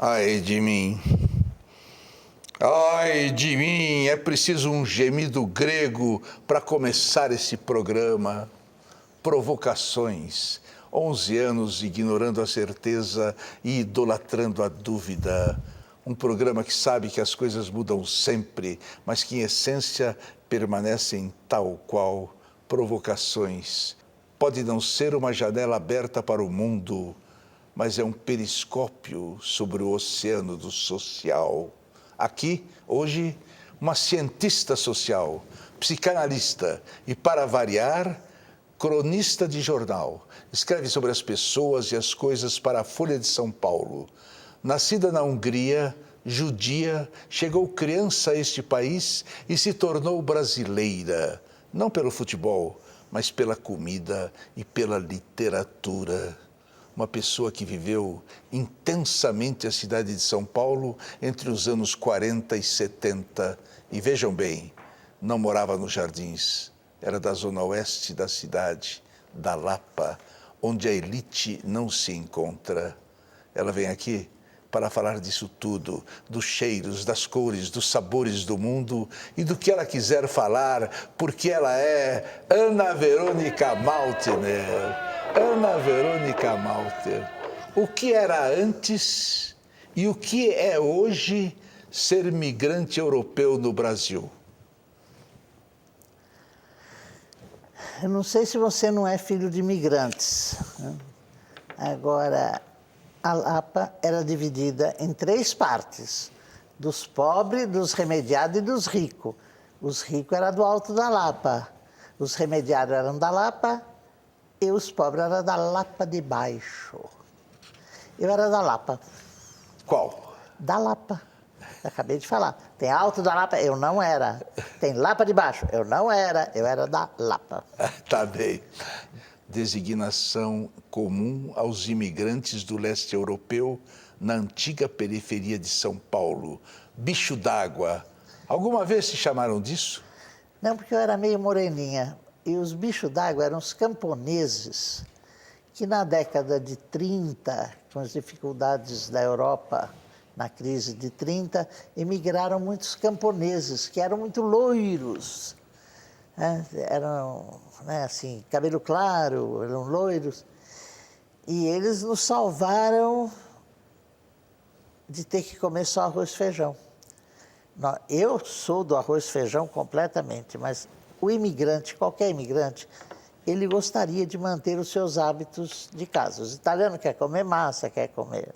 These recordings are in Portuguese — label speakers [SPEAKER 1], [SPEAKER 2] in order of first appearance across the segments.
[SPEAKER 1] Ai de mim. Ai de mim, é preciso um gemido grego para começar esse programa. Provocações. 11 anos ignorando a certeza e idolatrando a dúvida. Um programa que sabe que as coisas mudam sempre, mas que em essência permanecem tal qual. Provocações. Pode não ser uma janela aberta para o mundo, mas é um periscópio sobre o oceano do social. Aqui, hoje, uma cientista social, psicanalista e, para variar, cronista de jornal. Escreve sobre as pessoas e as coisas para a Folha de São Paulo. Nascida na Hungria, judia, chegou criança a este país e se tornou brasileira. Não pelo futebol, mas pela comida e pela literatura. Uma pessoa que viveu intensamente a cidade de São Paulo entre os anos 40 e 70. E vejam bem, não morava nos Jardins, era da zona oeste da cidade, da Lapa, onde a elite não se encontra. Ela vem aqui para falar disso tudo, dos cheiros, das cores, dos sabores do mundo e do que ela quiser falar, porque ela é Ana Verônica Maltner. Ana Verônica Maltner. O que era antes e o que é hoje ser migrante europeu no Brasil?
[SPEAKER 2] Eu não sei se você não é filho de imigrantes. Agora, a Lapa era dividida em 3 partes: dos pobres, dos remediados e dos ricos. Os ricos eram do Alto da Lapa, os remediados eram da Lapa e os pobres eram da Lapa de Baixo. Eu era da Lapa.
[SPEAKER 1] Qual?
[SPEAKER 2] Da Lapa. Acabei de falar. Tem Alto da Lapa, eu não era. Tem Lapa de Baixo, eu não era. Eu era da Lapa.
[SPEAKER 1] Tá bem. Designação comum aos imigrantes do leste europeu na antiga periferia de São Paulo. Bicho d'água. Alguma vez se chamaram disso?
[SPEAKER 2] Não, porque eu era meio moreninha. E os bichos d'água eram os camponeses que na década de 30, com as dificuldades da Europa, na crise de 30, emigraram muitos camponeses, que eram muito loiros. Eram, assim, cabelo claro, eram loiros. E eles nos salvaram de ter que comer só arroz e feijão. Eu sou do arroz e feijão completamente, mas o imigrante, qualquer imigrante, ele gostaria de manter os seus hábitos de casa. Os italianos querem comer massa, querem comer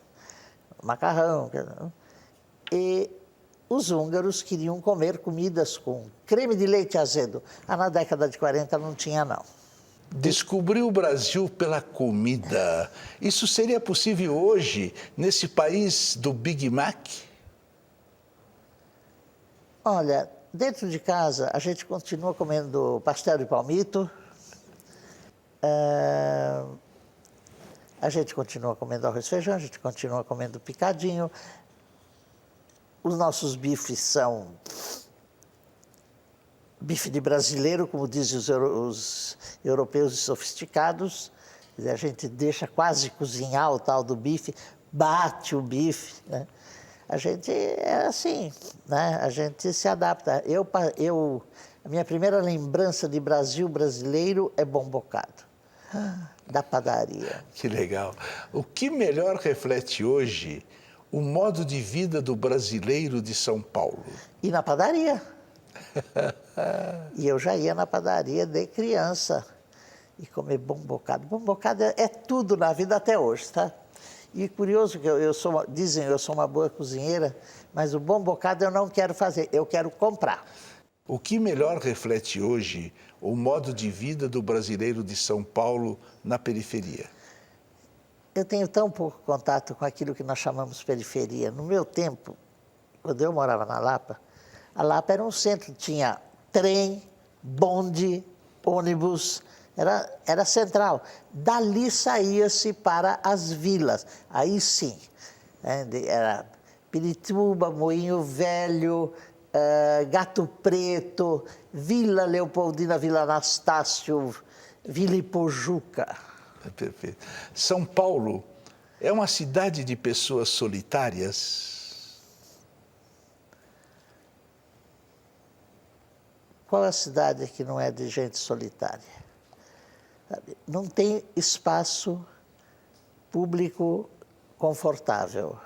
[SPEAKER 2] macarrão. E os húngaros queriam comer comidas com creme de leite azedo. Na década de 40 não tinha, não.
[SPEAKER 1] Descobrir o Brasil pela comida. Isso seria possível hoje, nesse país do Big Mac?
[SPEAKER 2] Olha, dentro de casa a gente continua comendo pastel de palmito, a gente continua comendo arroz e feijão, a gente continua comendo picadinho. Os nossos bifes são bife de brasileiro, como dizem os europeus sofisticados. A gente deixa quase cozinhar o tal do bife, bate o bife, né? A gente é assim, né? A gente se adapta. A minha primeira lembrança de Brasil brasileiro é bom bocado, da padaria.
[SPEAKER 1] Que legal. O que melhor reflete hoje o modo de vida do brasileiro de São Paulo?
[SPEAKER 2] E na padaria. E eu já ia na padaria de criança e comer bom bocado. Bom bocado é tudo na vida até hoje, tá? E curioso que dizem que eu sou uma boa cozinheira, mas o bom bocado eu não quero fazer, eu quero comprar.
[SPEAKER 1] O que melhor reflete hoje o modo de vida do brasileiro de São Paulo na periferia?
[SPEAKER 2] Eu tenho tão pouco contato com aquilo que nós chamamos periferia. No meu tempo, quando eu morava na Lapa, a Lapa era um centro, tinha trem, bonde, ônibus, era central. Dali saía-se para as vilas, aí sim, né? Era Pirituba, Moinho Velho, Gato Preto, Vila Leopoldina, Vila Anastácio, Vila Ipojuca.
[SPEAKER 1] Perfeito. São Paulo É uma cidade de pessoas solitárias?
[SPEAKER 2] Qual é a cidade que não é de gente solitária? Não tem espaço público confortável.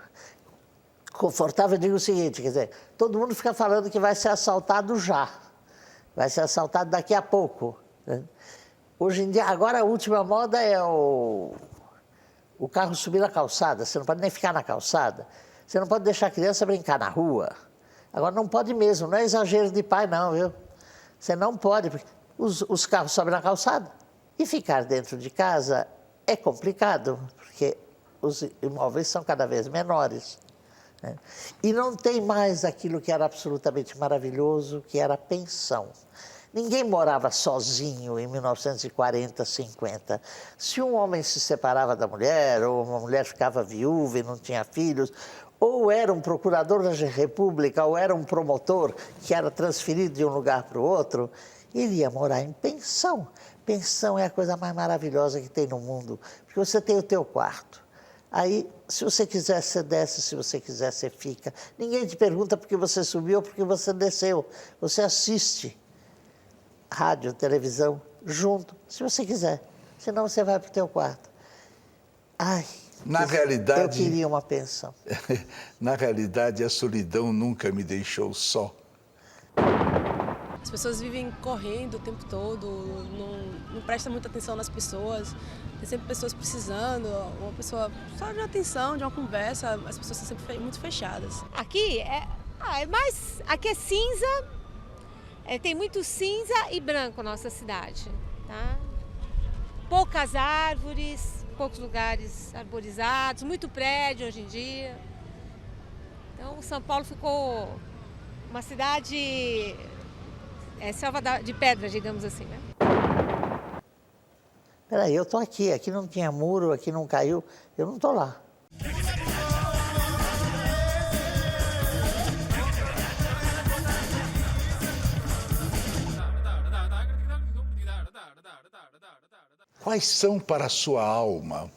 [SPEAKER 2] Confortável, eu digo o seguinte, quer dizer, todo mundo fica falando que vai ser assaltado já, vai ser assaltado daqui a pouco, né? Hoje em dia, agora a última moda é o carro subir na calçada, você não pode nem ficar na calçada, você não pode deixar a criança brincar na rua. Agora não pode mesmo, não é exagero de pai não, viu? Você não pode, porque os carros sobem na calçada e ficar dentro de casa é complicado, porque os imóveis são cada vez menores, né? E não tem mais aquilo que era absolutamente maravilhoso, que era a pensão. Ninguém morava sozinho em 1940, 50. Se um homem se separava da mulher, ou uma mulher ficava viúva e não tinha filhos, ou era um procurador da República, ou era um promotor que era transferido de um lugar para o outro, ele ia morar em pensão. Pensão é a coisa mais maravilhosa que tem no mundo, porque você tem o teu quarto. Aí, se você quiser, você desce, se você quiser, você fica. Ninguém te pergunta por que você subiu ou por que você desceu. Você assiste rádio, televisão, junto, se você quiser. Senão você vai para o teu quarto. Ai,
[SPEAKER 1] na realidade,
[SPEAKER 2] eu queria uma pensão.
[SPEAKER 1] Na realidade, a solidão nunca me deixou só.
[SPEAKER 3] As pessoas vivem correndo o tempo todo, não prestam muita atenção nas pessoas. Tem sempre pessoas precisando, uma pessoa só de atenção, de uma conversa. As pessoas estão sempre muito fechadas.
[SPEAKER 4] Aqui aqui é cinza, tem muito cinza e branco na nossa cidade, tá? Poucas árvores, poucos lugares arborizados, muito prédio hoje em dia. Então, São Paulo ficou uma cidade selva de pedra, digamos assim, né?
[SPEAKER 2] Peraí, eu estou aqui, aqui não tinha muro, aqui não caiu, eu não estou lá.
[SPEAKER 1] Quais são para a sua alma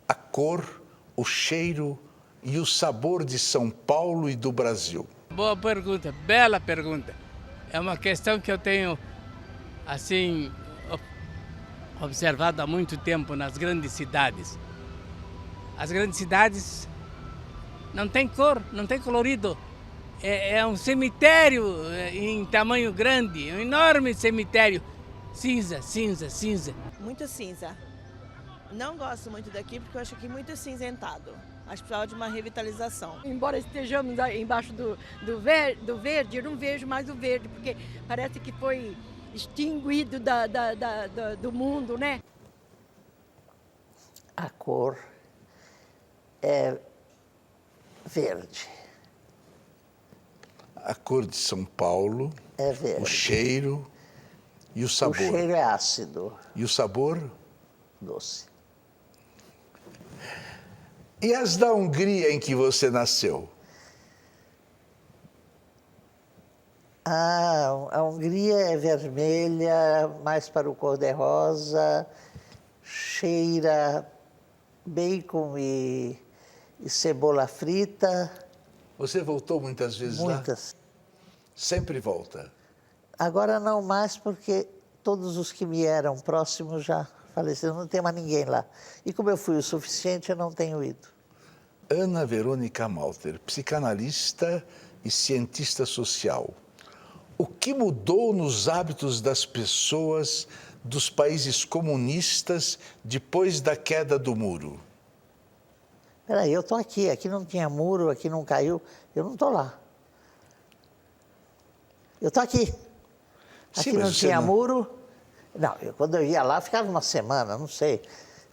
[SPEAKER 1] a cor, o cheiro e o sabor de São Paulo e do Brasil?
[SPEAKER 5] Boa pergunta, bela pergunta. É uma questão que eu tenho, assim, observado há muito tempo nas grandes cidades. As grandes cidades não têm cor, não têm colorido. É um cemitério em tamanho grande, um enorme cemitério. Cinza, cinza, cinza.
[SPEAKER 6] Muito cinza. Não gosto muito daqui porque eu acho aqui muito cinzentado. Acho que precisava de uma revitalização.
[SPEAKER 7] Embora estejamos embaixo do verde, eu não vejo mais o verde, porque parece que foi extinguido do mundo, né?
[SPEAKER 2] A cor é verde.
[SPEAKER 1] A cor de São Paulo,
[SPEAKER 2] É verde.
[SPEAKER 1] o cheiro e o sabor.
[SPEAKER 2] O cheiro é ácido.
[SPEAKER 1] E o sabor?
[SPEAKER 2] Doce.
[SPEAKER 1] E as da Hungria em que você nasceu?
[SPEAKER 2] A Hungria é vermelha, mais para o cor-de-rosa, cheira bacon e cebola frita.
[SPEAKER 1] Você voltou muitas vezes lá?
[SPEAKER 2] Muitas.
[SPEAKER 1] Sempre volta.
[SPEAKER 2] Agora não mais, porque todos os que me eram próximos já faleceram, não tem mais ninguém lá. E como eu fui o suficiente, eu não tenho ido.
[SPEAKER 1] Ana Verônica Malter, psicanalista e cientista social. O que mudou nos hábitos das pessoas dos países comunistas depois da queda do muro?
[SPEAKER 2] Peraí, eu estou aqui, aqui não tinha muro, aqui não caiu, eu não estou lá. Eu estou aqui. Aqui não tinha muro. Não, quando eu ia lá, ficava uma semana, não sei.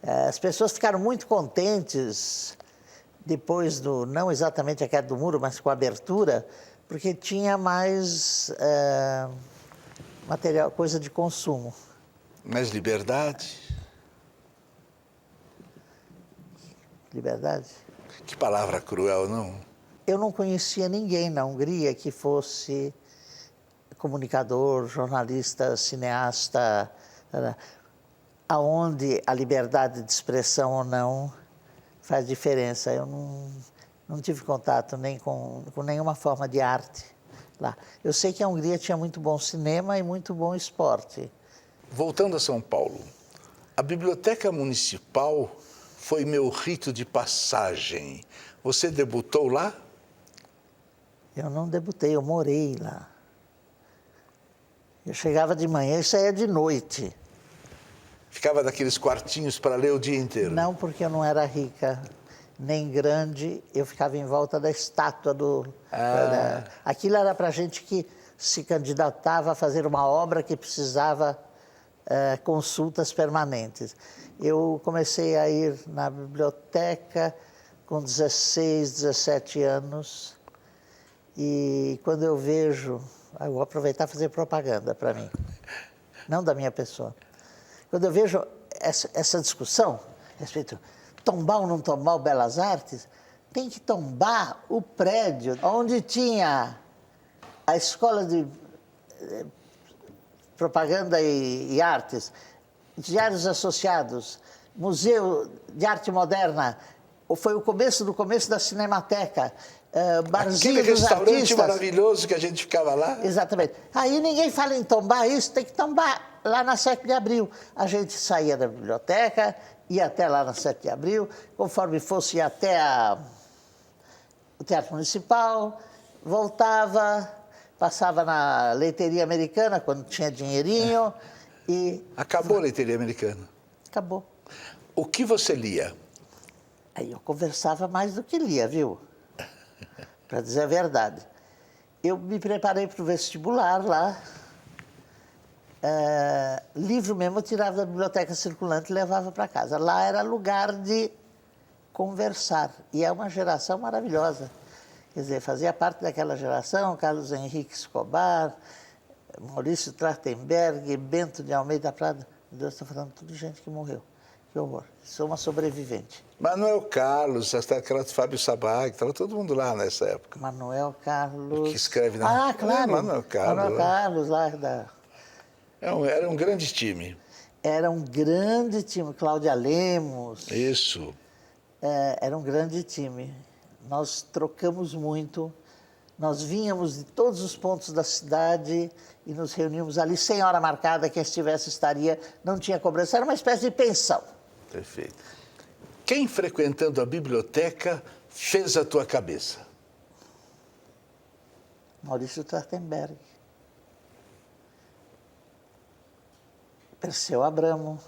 [SPEAKER 2] As pessoas ficaram muito contentes depois não exatamente a queda do muro, mas com a abertura, porque tinha mais material, coisa de consumo.
[SPEAKER 1] Mais liberdade?
[SPEAKER 2] Liberdade?
[SPEAKER 1] Que palavra cruel, não?
[SPEAKER 2] Eu não conhecia ninguém na Hungria que fosse comunicador, jornalista, cineasta, aonde a liberdade de expressão ou não faz diferença. Eu não tive contato nem com nenhuma forma de arte lá. Eu sei que a Hungria tinha muito bom cinema e muito bom esporte.
[SPEAKER 1] Voltando a São Paulo, a Biblioteca Municipal foi meu rito de passagem. Você debutou lá?
[SPEAKER 2] Eu não debutei, eu morei lá. Eu chegava de manhã e saía de noite.
[SPEAKER 1] Ficava daqueles quartinhos para ler o dia inteiro?
[SPEAKER 2] Não, porque eu não era rica, nem grande. Eu ficava em volta da estátua do... Aquilo era para gente que se candidatava a fazer uma obra que precisava consultas permanentes. Eu comecei a ir na biblioteca com 16, 17 anos. E quando eu vejo... Eu vou aproveitar e fazer propaganda para mim, não da minha pessoa. Quando eu vejo essa discussão a respeito de tombar ou não tombar o Belas Artes, tem que tombar o prédio onde tinha a Escola de Propaganda e Artes, Diários Associados, Museu de Arte Moderna, foi o começo do começo da Cinemateca, barzinho
[SPEAKER 1] aquele
[SPEAKER 2] dos
[SPEAKER 1] restaurante
[SPEAKER 2] artistas.
[SPEAKER 1] Maravilhoso que a gente ficava lá.
[SPEAKER 2] Exatamente. Aí ninguém fala em tombar isso, tem que tombar lá na 7 de abril. A gente saía da biblioteca, ia até lá na 7 de abril, conforme fosse ia até o Teatro Municipal, voltava, passava na leiteria americana, quando tinha dinheirinho, e...
[SPEAKER 1] Acabou a leiteria americana.
[SPEAKER 2] Acabou.
[SPEAKER 1] O que você lia?
[SPEAKER 2] Aí eu conversava mais do que lia, viu? Para dizer a verdade. Eu me preparei para o vestibular lá. Livro mesmo eu tirava da biblioteca circulante e levava para casa. Lá era lugar de conversar. E é uma geração maravilhosa. Quer dizer, fazia parte daquela geração Carlos Henrique Escobar, Maurício Trachtenberg, Bento de Almeida Prado. Meu Deus, estou falando tudo de gente que morreu. Que horror. Sou uma sobrevivente.
[SPEAKER 1] Manuel Carlos, aquela Fábio Sabag, estava todo mundo lá nessa época.
[SPEAKER 2] Manuel Carlos...
[SPEAKER 1] Que escreve na...
[SPEAKER 2] Ah, claro.
[SPEAKER 1] Manuel Carlos.
[SPEAKER 2] Manuel Carlos, lá da...
[SPEAKER 1] Era um grande time.
[SPEAKER 2] Era um grande time. Cláudia Lemos.
[SPEAKER 1] Isso.
[SPEAKER 2] Era um grande time. Nós trocamos muito. Nós vínhamos de todos os pontos da cidade e nos reuníamos ali sem hora marcada. Quem estivesse estaria, não tinha cobrança. Era uma espécie de pensão.
[SPEAKER 1] Perfeito. Quem, frequentando a biblioteca, fez a tua cabeça?
[SPEAKER 2] Maurício Trachtenberg. Perseu Abramo.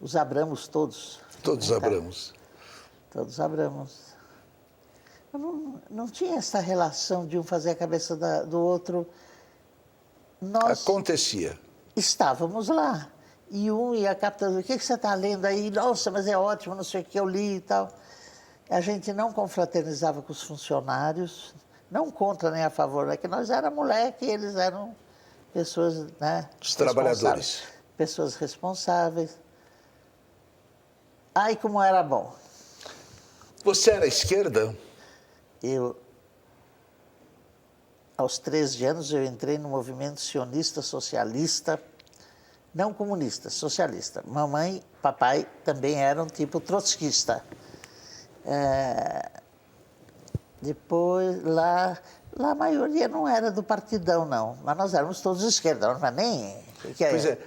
[SPEAKER 2] Os Abramos todos.
[SPEAKER 1] Todos Abramos.
[SPEAKER 2] Todos Abramos. Não tinha essa relação de um fazer a cabeça do outro. Nós
[SPEAKER 1] Acontecia.
[SPEAKER 2] estávamos lá. E um ia captando, o que você está lendo aí? Nossa, mas é ótimo, não sei o que eu li e tal. A gente não confraternizava com os funcionários, não contra nem a favor, é que nós éramos moleque e eles eram pessoas, né?
[SPEAKER 1] Os trabalhadores.
[SPEAKER 2] Pessoas responsáveis. Ai, como era bom.
[SPEAKER 1] Você era à esquerda?
[SPEAKER 2] Aos 13 anos, eu entrei no movimento sionista socialista, não comunista, socialista. Mamãe, papai também eram tipo trotskista. Depois, lá a maioria não era do partidão, não. Mas nós éramos todos de esquerda, não era nem...
[SPEAKER 1] Pois é,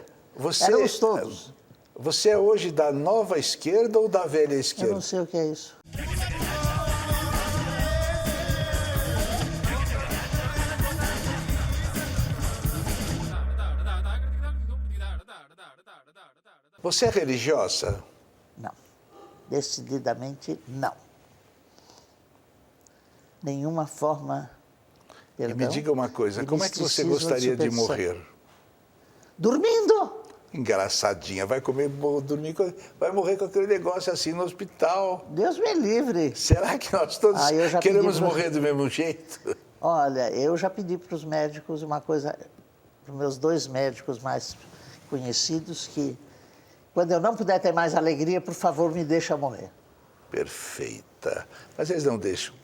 [SPEAKER 2] éramos todos.
[SPEAKER 1] Você é hoje da nova esquerda ou da velha esquerda?
[SPEAKER 2] Eu não sei o que é isso.
[SPEAKER 1] Você é religiosa?
[SPEAKER 2] Não. Decididamente, não. Nenhuma forma...
[SPEAKER 1] E me diga uma coisa, como é que você gostaria de morrer?
[SPEAKER 2] Dormindo!
[SPEAKER 1] Engraçadinha, vai dormir, vai morrer com aquele negócio assim no hospital.
[SPEAKER 2] Deus me livre.
[SPEAKER 1] Será que nós todos queremos morrer do mesmo jeito?
[SPEAKER 2] Olha, eu já pedi para os médicos uma coisa, para os meus 2 médicos mais conhecidos, que quando eu não puder ter mais alegria, por favor, me deixa morrer.
[SPEAKER 1] Perfeita. Mas eles não deixam.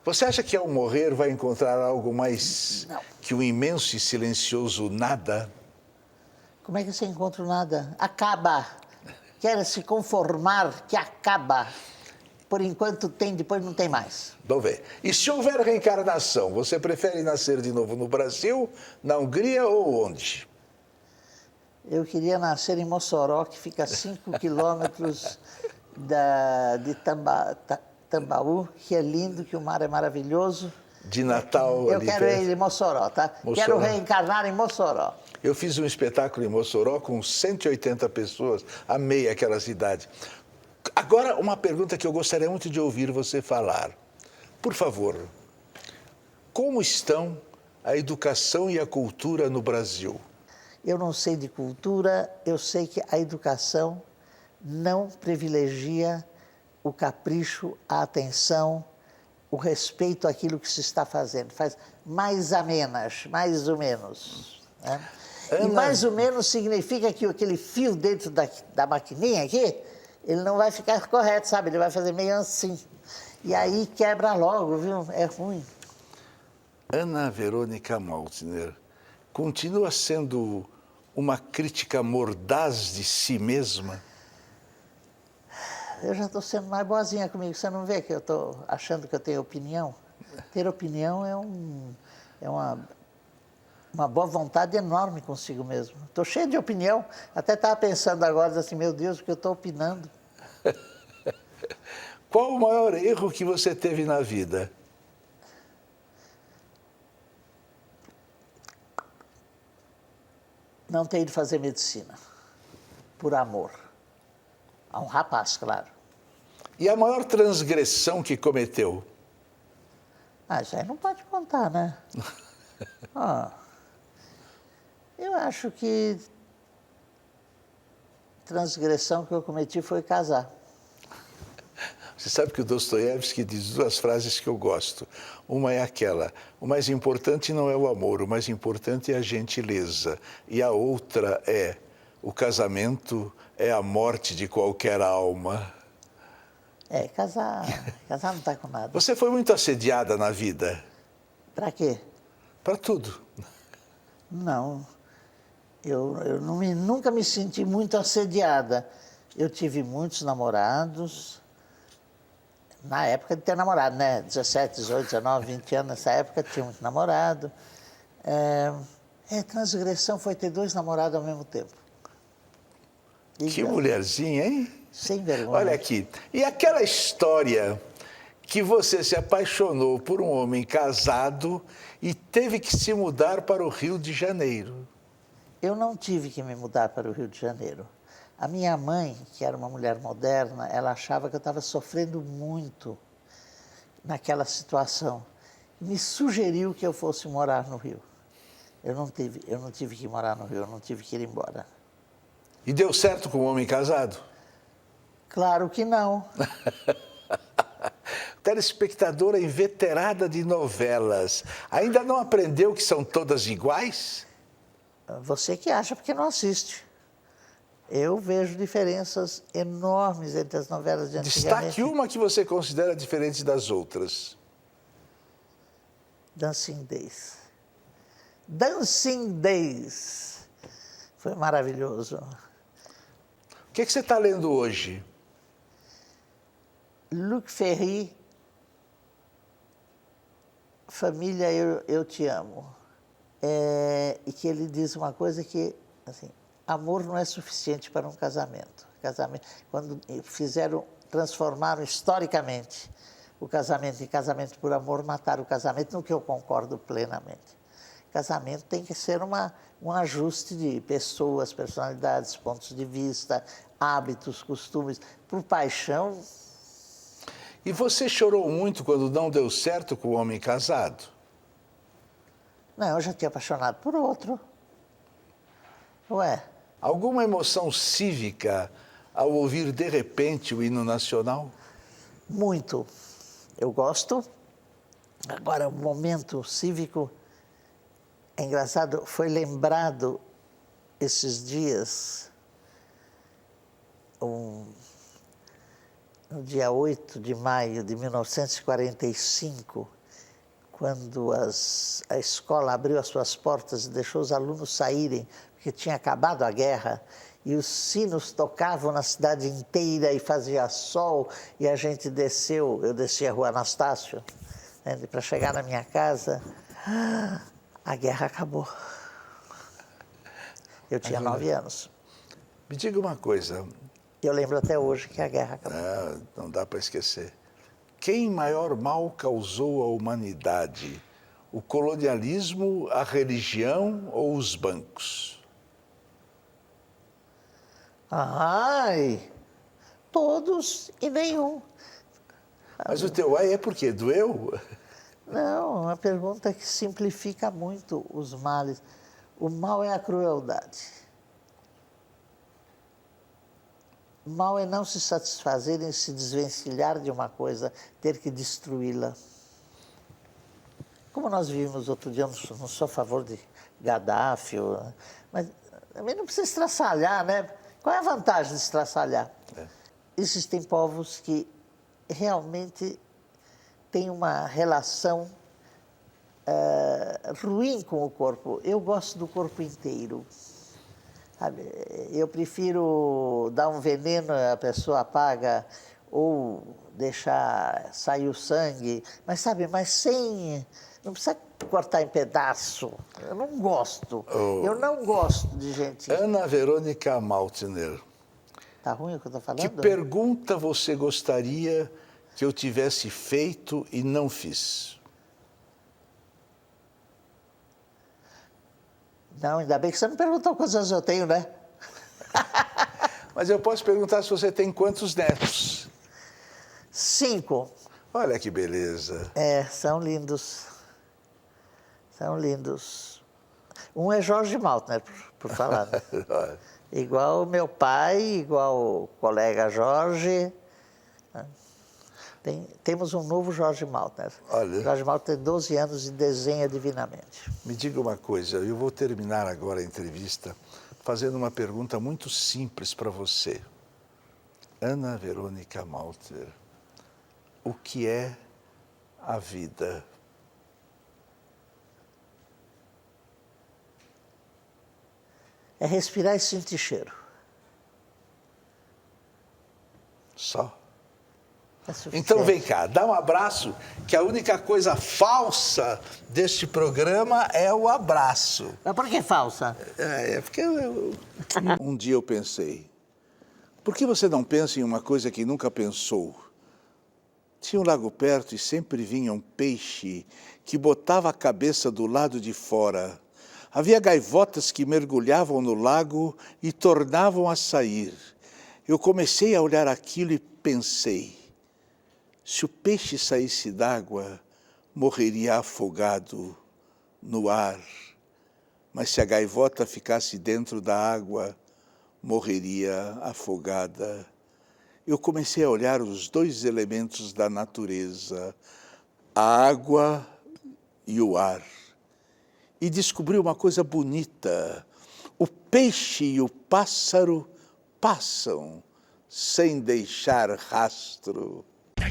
[SPEAKER 1] Você acha que ao morrer vai encontrar algo mais que o imenso e silencioso nada?
[SPEAKER 2] Como é que você encontra o nada? Acaba. quer se conformar que acaba. Por enquanto tem, depois não tem mais.
[SPEAKER 1] Vamos ver. E se houver reencarnação, você prefere nascer de novo no Brasil, na Hungria ou onde?
[SPEAKER 2] Eu queria nascer em Mossoró, que fica a 5 quilômetros de Tambaú, que é lindo, que o mar é maravilhoso.
[SPEAKER 1] De Natal
[SPEAKER 2] Eu
[SPEAKER 1] ali
[SPEAKER 2] quero
[SPEAKER 1] perto.
[SPEAKER 2] ir em Mossoró, tá?
[SPEAKER 1] Mossoró.
[SPEAKER 2] Quero reencarnar em Mossoró.
[SPEAKER 1] Eu fiz um espetáculo em Mossoró com 180 pessoas, amei aquela cidade. Agora, uma pergunta que eu gostaria muito de ouvir você falar. Por favor, como estão a educação e a cultura no Brasil?
[SPEAKER 2] Eu não sei de cultura, eu sei que a educação não privilegia o capricho, a atenção, o respeito àquilo que se está fazendo. Faz mais a menos, mais ou menos. Né? E mais ou menos significa que aquele fio dentro da maquininha aqui, ele não vai ficar correto, sabe? Ele vai fazer meio assim. E aí quebra logo, viu? É ruim.
[SPEAKER 1] Ana Verônica Maltner continua sendo uma crítica mordaz de si mesma?
[SPEAKER 2] Eu já estou sendo mais boazinha comigo. Você não vê que eu estou achando que eu tenho opinião? Ter opinião é uma boa vontade enorme consigo mesmo. Estou cheio de opinião. Até estava pensando agora, assim, meu Deus, o que eu estou opinando?
[SPEAKER 1] Qual o maior erro que você teve na vida?
[SPEAKER 2] Não ter ido fazer medicina. Por amor. A um rapaz, claro.
[SPEAKER 1] E a maior transgressão que cometeu?
[SPEAKER 2] Ah, isso aí não pode contar, né? Eu acho que transgressão que eu cometi foi casar.
[SPEAKER 1] Você sabe que o Dostoiévski diz duas frases que eu gosto. Uma é aquela: o mais importante não é o amor, o mais importante é a gentileza. E a outra é: o casamento é a morte de qualquer alma.
[SPEAKER 2] Casar não está com nada.
[SPEAKER 1] Você foi muito assediada na vida?
[SPEAKER 2] Para quê?
[SPEAKER 1] Para tudo.
[SPEAKER 2] Não. Eu nunca me senti muito assediada. Eu tive muitos namorados. Na época de ter namorado, né? 17, 18, 19, 20 anos, nessa época tinha muito namorado. Transgressão foi ter 2 namorados ao mesmo tempo.
[SPEAKER 1] Que mulherzinha, hein?
[SPEAKER 2] Sem vergonha.
[SPEAKER 1] Olha aqui. E aquela história que você se apaixonou por um homem casado e teve que se mudar para o Rio de Janeiro?
[SPEAKER 2] Eu não tive que me mudar para o Rio de Janeiro. A minha mãe, que era uma mulher moderna, ela achava que eu estava sofrendo muito naquela situação. Me sugeriu que eu fosse morar no Rio. Eu não tive que morar no Rio, eu não tive que ir embora.
[SPEAKER 1] E deu certo com um homem casado?
[SPEAKER 2] Claro que não.
[SPEAKER 1] Telespectadora inveterada de novelas, ainda não aprendeu que são todas iguais?
[SPEAKER 2] Você que acha porque não assiste. Eu vejo diferenças enormes entre as novelas de antigamente.
[SPEAKER 1] Destaque uma que você considera diferente das outras.
[SPEAKER 2] Dancing Days. Dancing Days. Foi maravilhoso.
[SPEAKER 1] O que você está lendo hoje?
[SPEAKER 2] Luc Ferry, Família, eu te amo. E que ele diz uma coisa que, assim, amor não é suficiente para um casamento. Quando transformaram historicamente o casamento em casamento por amor, mataram o casamento, no que eu concordo plenamente. Casamento tem que ser um ajuste de pessoas, personalidades, pontos de vista, hábitos, costumes. Por paixão...
[SPEAKER 1] E você chorou muito quando não deu certo com o homem casado?
[SPEAKER 2] Não, eu já tinha apaixonado por outro. Ué?
[SPEAKER 1] Alguma emoção cívica ao ouvir de repente o hino nacional?
[SPEAKER 2] Muito. Eu gosto. Agora, o momento cívico é engraçado, foi lembrado esses dias, no dia 8 de maio de 1945, quando a escola abriu as suas portas e deixou os alunos saírem, porque tinha acabado a guerra, e os sinos tocavam na cidade inteira e fazia sol, e a gente desceu, eu desci a Rua Anastácio, né, para chegar na minha casa, a guerra acabou. Eu tinha 9 anos.
[SPEAKER 1] Me diga uma coisa.
[SPEAKER 2] Eu lembro até hoje que a guerra acabou.
[SPEAKER 1] Não dá para esquecer. Quem maior mal causou à humanidade? O colonialismo, a religião ou os bancos?
[SPEAKER 2] Ai, todos e nenhum.
[SPEAKER 1] Mas o teu ai é por quê? Doeu?
[SPEAKER 2] Não, uma pergunta que simplifica muito os males. O mal é a crueldade. O mal é não se satisfazer em se desvencilhar de uma coisa, ter que destruí-la. Como nós vimos outro dia, eu não sou a favor de Gaddafi, mas também não precisa estraçalhar, né? Qual é a vantagem de estraçalhar? Existem povos que realmente têm uma relação ruim com o corpo. Eu gosto do corpo inteiro. Sabe? Eu prefiro dar um veneno, a pessoa apaga, ou deixar sair o sangue, mas sabe, sem... Não precisa cortar em pedaço. Eu não gosto. Eu não gosto de gente...
[SPEAKER 1] Ana Verônica Maltner.
[SPEAKER 2] Tá ruim o que eu estou falando?
[SPEAKER 1] Que pergunta você gostaria que eu tivesse feito e não fiz?
[SPEAKER 2] Não, ainda bem que você não perguntou quantos anos eu tenho, né?
[SPEAKER 1] Mas eu posso perguntar se você tem quantos netos?
[SPEAKER 2] 5.
[SPEAKER 1] Olha que beleza.
[SPEAKER 2] São lindos. São lindos. Um é Jorge Maltner, por falar. Né? Igual o meu pai, igual o colega Jorge. Temos um novo Jorge Maltner.
[SPEAKER 1] Olha.
[SPEAKER 2] Jorge Maltner tem 12 anos e desenha divinamente.
[SPEAKER 1] Me diga uma coisa, eu vou terminar agora a entrevista fazendo uma pergunta muito simples para você. Ana Verônica Maltner, o que é a vida?
[SPEAKER 2] É respirar e sentir cheiro.
[SPEAKER 1] Só?
[SPEAKER 2] É suficiente.
[SPEAKER 1] Então vem cá, dá um abraço, que a única coisa falsa deste programa é o abraço.
[SPEAKER 2] Mas por que falsa?
[SPEAKER 1] Porque um dia eu pensei, por que você não pensa em uma coisa que nunca pensou? Tinha um lago perto e sempre vinha um peixe que botava a cabeça do lado de fora. Havia gaivotas que mergulhavam no lago e tornavam a sair. Eu comecei a olhar aquilo e pensei, se o peixe saísse d'água, morreria afogado no ar. Mas se a gaivota ficasse dentro da água, morreria afogada. Eu comecei a olhar os 2 elementos da natureza, a água e o ar. E descobri uma coisa bonita. O peixe e o pássaro passam sem deixar rastro.
[SPEAKER 8] Da